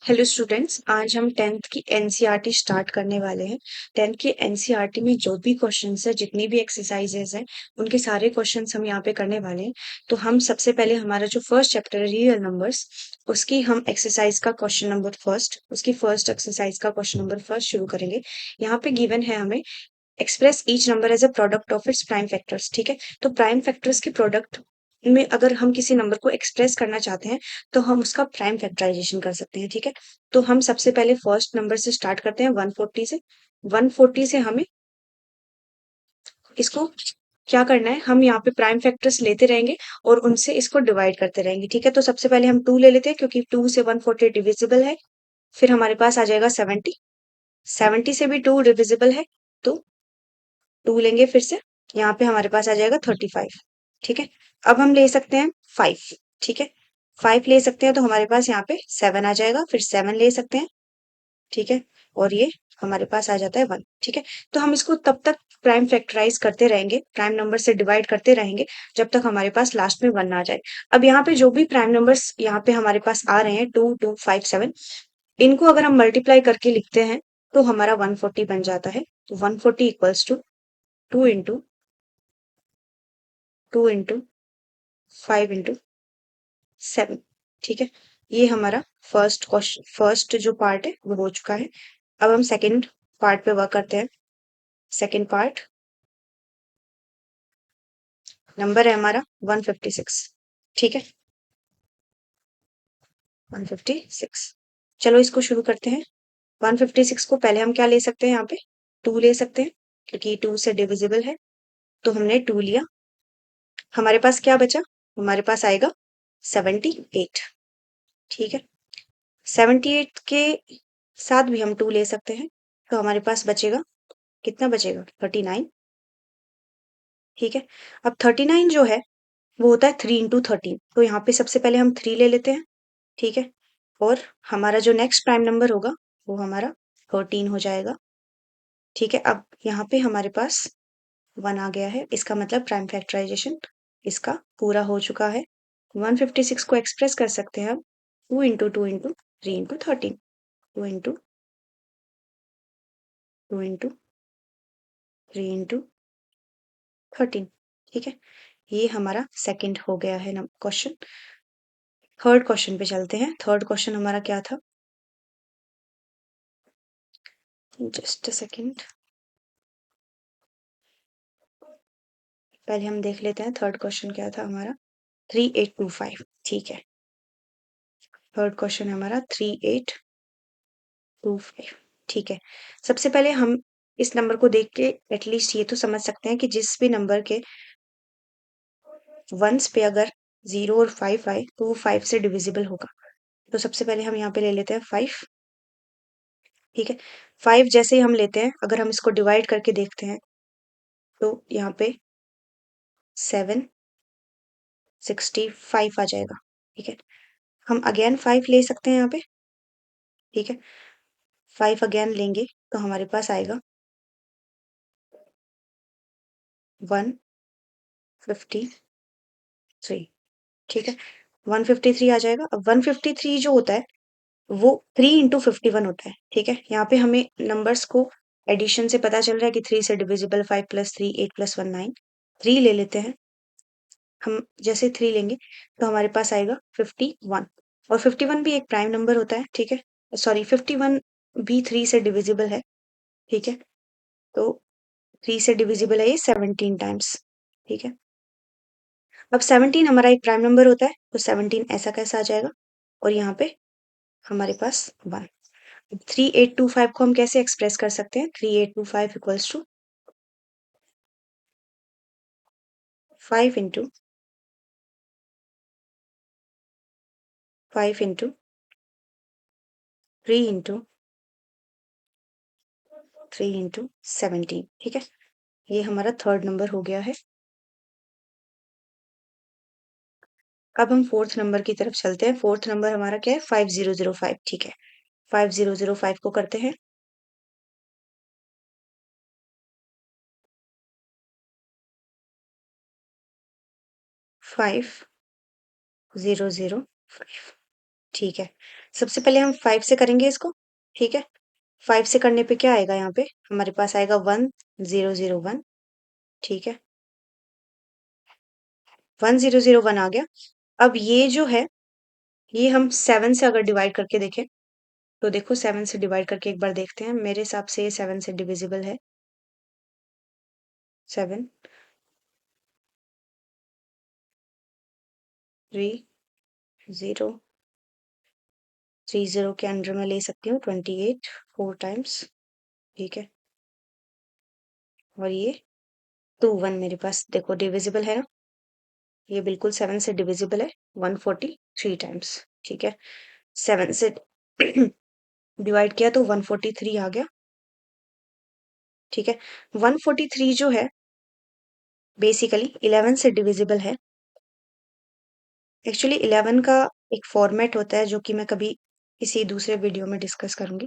Hello students, आज हम 10th की एनसीईआरटी स्टार्ट करने वाले हैं। 10th की एनसीईआरटी में जो भी क्वेश्चंस है, जितनी भी एक्सरसाइजेज हैं, उनके सारे क्वेश्चंस हम यहाँ पे करने वाले हैं। तो हम सबसे पहले हमारा जो फर्स्ट चैप्टर है रियल नंबर्स, उसकी हम एक्सरसाइज का क्वेश्चन नंबर फर्स्ट, उसकी फर्स्ट एक्सरसाइज का क्वेश्चन नंबर फर्स्ट शुरू करेंगे। यहाँ पे गिवन है हमें express each number as a product of its prime factors. ठीक है, तो प्राइम फैक्टर्स के प्रोडक्ट में अगर हम किसी नंबर को एक्सप्रेस करना चाहते हैं तो हम उसका प्राइम फैक्टराइजेशन कर सकते हैं। ठीक है, तो हम सबसे पहले फर्स्ट नंबर से स्टार्ट करते हैं 140 से। 140 से हमें इसको क्या करना है, हम यहाँ पे प्राइम फैक्टर्स लेते रहेंगे और उनसे इसको डिवाइड करते रहेंगे। ठीक है, तो सबसे पहले हम 2 ले लेते हैं क्योंकि 2 से 140 डिविजिबल है। फिर हमारे पास आ जाएगा 70। 70 से भी 2 डिविजिबल है, तो 2 लेंगे फिर से। यहाँ पे हमारे पास आ जाएगा 35। ठीक है, अब हम ले सकते हैं 5। ठीक है, 5 ले सकते हैं तो हमारे पास यहाँ पे 7 आ जाएगा, फिर 7 ले सकते हैं। ठीक है, और ये हमारे पास आ जाता है 1। ठीक है, तो हम इसको तब तक प्राइम फैक्टराइज करते रहेंगे, प्राइम नंबर से डिवाइड करते रहेंगे जब तक हमारे पास लास्ट में 1 आ जाए। अब यहाँ पे जो भी प्राइम नंबर्स यहाँ पे हमारे पास आ रहे हैं 2 2 5 7, इनको अगर हम मल्टीप्लाई करके लिखते हैं तो हमारा 140 बन जाता है। तो 140 equals to 2 into 2 into 5 into 7। ठीक है, ये हमारा फर्स्ट क्वेश्चन, फर्स्ट जो पार्ट है वो हो चुका है। अब हम सेकंड पार्ट पे वर्क करते हैं। सेकंड पार्ट नंबर है हमारा 156। ठीक है, 156। चलो इसको शुरू करते हैं। 156 को पहले हम क्या ले सकते हैं, यहाँ पे 2 ले सकते हैं क्योंकि 2 से डिविजिबल है, तो हमने 2 लिया। हमारे पास क्या बचा, हमारे पास आएगा 78। ठीक है, 78 के साथ भी हम 2 ले सकते हैं, तो हमारे पास बचेगा, कितना बचेगा, 39। ठीक है, अब 39 जो है वो होता है 3 इंटू 13, तो यहाँ पे सबसे पहले हम 3 ले लेते हैं। ठीक है, और हमारा जो नेक्स्ट प्राइम नंबर होगा वो हमारा 13 हो जाएगा। ठीक है, अब यहाँ पे हमारे पास 1 आ गया है, इसका मतलब प्राइम फैक्टराइजेशन इसका पूरा हो चुका है। 156 को एक्सप्रेस कर सकते हैं हम 2 into 2 into 3 into 13। 2 into 2 into 3 into 13। ठीक है, ये हमारा सेकंड हो गया है ना क्वेश्चन। थर्ड क्वेश्चन पे चलते हैं। थर्ड क्वेश्चन हमारा क्या था, जस्ट अ सेकंड, पहले हम देख लेते हैं थर्ड क्वेश्चन क्या था हमारा। 3825। ठीक है, थर्ड क्वेश्चन हमारा 3825। ठीक है, सबसे पहले हम इस नंबर को देख के एटलीस्ट ये तो समझ सकते हैं कि जिस भी नंबर के वंस पे अगर 0 और 5 आए तो वो 5 से डिविजिबल होगा। तो सबसे पहले हम यहाँ पे ले लेते हैं 5। ठीक है, 5 जैसे ही हम लेते हैं, अगर हम इसको डिवाइड करके देखते हैं तो यहाँ पे 765 आ जाएगा। ठीक है, हम अगेन 5 ले सकते हैं यहाँ पे। ठीक है, 5 अगेन लेंगे तो हमारे पास आएगा 153। ठीक है, 153 आ जाएगा। अब 153 जो होता है वो 3 इंटू 51 होता है। ठीक है, यहाँ पे हमें नंबर्स को एडिशन से पता चल रहा है कि 3 से डिविजिबल 5 प्लस 3 8 प्लस 1 9। 3 ले लेते हैं हम, जैसे 3 लेंगे तो हमारे पास आएगा 51, और 51 भी एक प्राइम नंबर होता है। ठीक है, सॉरी 51 भी 3 से डिविजिबल है। ठीक है, तो 3 से डिविजिबल है ये 17 टाइम्स। ठीक है, अब 17 हमारा एक प्राइम नंबर होता है, तो 17 ऐसा कैसा आ जाएगा, और यहाँ पे हमारे पास 1। 3825 को हम कैसे एक्सप्रेस कर सकते हैं, 3825 equals to 5 into 5 into 3 into 3 into 17। ठीक है, ये हमारा थर्ड नंबर हो गया है। अब हम फोर्थ नंबर की तरफ चलते हैं। फोर्थ नंबर हमारा क्या है, 5005। ठीक है, 5005 को करते हैं। 5005। ठीक है, सबसे पहले हम 5 से करेंगे इसको, ठीक है? 5 से करने पे क्या आएगा यहाँ पे? हमारे पास आएगा 1001, ठीक है? 1001 आ गया। अब ये जो है, ये हम 7 से अगर डिवाइड करके देखें, तो देखो 7 से डिवाइड करके एक बार देखते हैं। मेरे हिसाब से ये 7 से डिविजिबल है। 7 3 0 30 के अंडर में ले सकती हूँ 28 4 टाइम्स, ठीक है? और ये 21 मेरे पास देखो डिविजिबल है ना, ये बिल्कुल 7 से डिविजिबल है 143 टाइम्स, ठीक है? 7 से डिवाइड किया तो 143 आ गया, ठीक है? 143 जो है बेसिकली 11 से डिविजिबल है। एक्चुअली 11 का एक फॉर्मेट होता है जो कि मैं कभी किसी दूसरे वीडियो में डिस्कस करूंगी,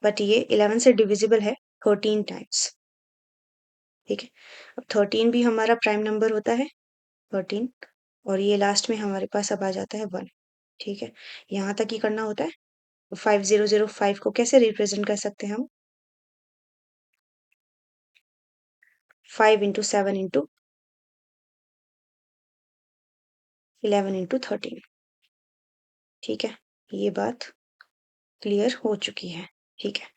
बट ये 11 से डिविजिबल है 13 टाइम्स, ठीक है? अब 13 भी हमारा प्राइम नंबर होता है 13, और ये लास्ट में हमारे पास अब आ जाता है 1, ठीक है? यहाँ तक ही करना होता है। 5005 को कैसे रिप्रेजेंट कर सकते हैं हम? 5 इंटू 7 इंटू 11 इंटू 13, ठीक है? ये बात क्लियर हो चुकी है, ठीक है?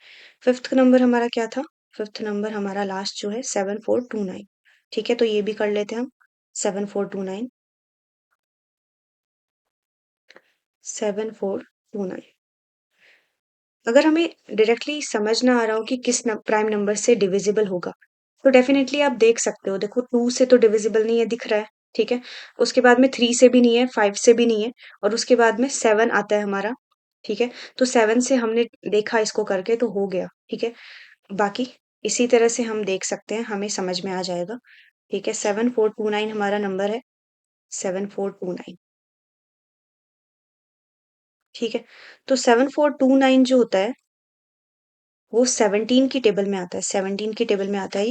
फिफ्थ नंबर हमारा क्या था? फिफ्थ नंबर हमारा लास्ट जो है 7429, ठीक है? तो ये भी कर लेते हैं हम। 7429 7429। अगर हमें डायरेक्टली समझ ना आ रहा हो कि किस प्राइम नंबर से डिविजिबल होगा, तो डेफिनेटली आप देख सकते हो। देखो 2 से तो डिविजिबल नहीं है, दिख रहा है, ठीक है? उसके बाद में 3 से भी नहीं है, 5 से भी नहीं है, और उसके बाद में 7 आता है हमारा, ठीक है? तो 7 से हमने देखा इसको करके तो हो गया, ठीक है? बाकी इसी तरह से हम देख सकते हैं, हमें समझ में आ जाएगा, ठीक है? 7429 हमारा नंबर है, 7429, ठीक है? तो 7429 जो होता है वो 17 की टेबल में आता है, 17 की टेबल में आता है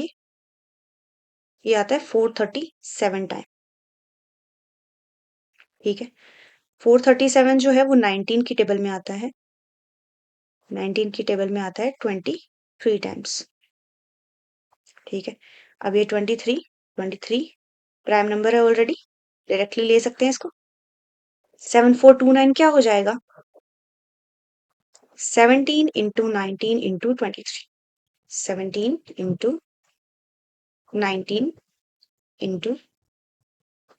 ये आता है 437 टाइम, ठीक है? 437 जो है वो 19 की टेबल में आता है, 19 की टेबल में आता है 23 टाइम्स, ठीक है? अब ये 23 प्राइम नंबर है ऑलरेडी, डायरेक्टली ले सकते हैं इसको। 7429 क्या हो जाएगा? 17 इंटू 19 इंटू 23, 17 इंटू 19 इंटू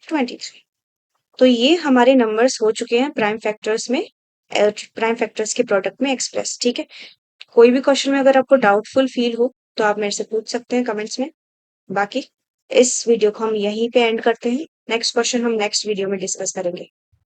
23। तो ये हमारे नंबर्स हो चुके हैं प्राइम फैक्टर्स में, प्राइम फैक्टर्स के प्रोडक्ट में एक्सप्रेस, ठीक है? कोई भी क्वेश्चन में अगर आपको डाउटफुल फील हो तो आप मेरे से पूछ सकते हैं कमेंट्स में। बाकी इस वीडियो को हम यहीं पे एंड करते हैं। नेक्स्ट क्वेश्चन हम नेक्स्ट वीडियो में डिस्कस करेंगे।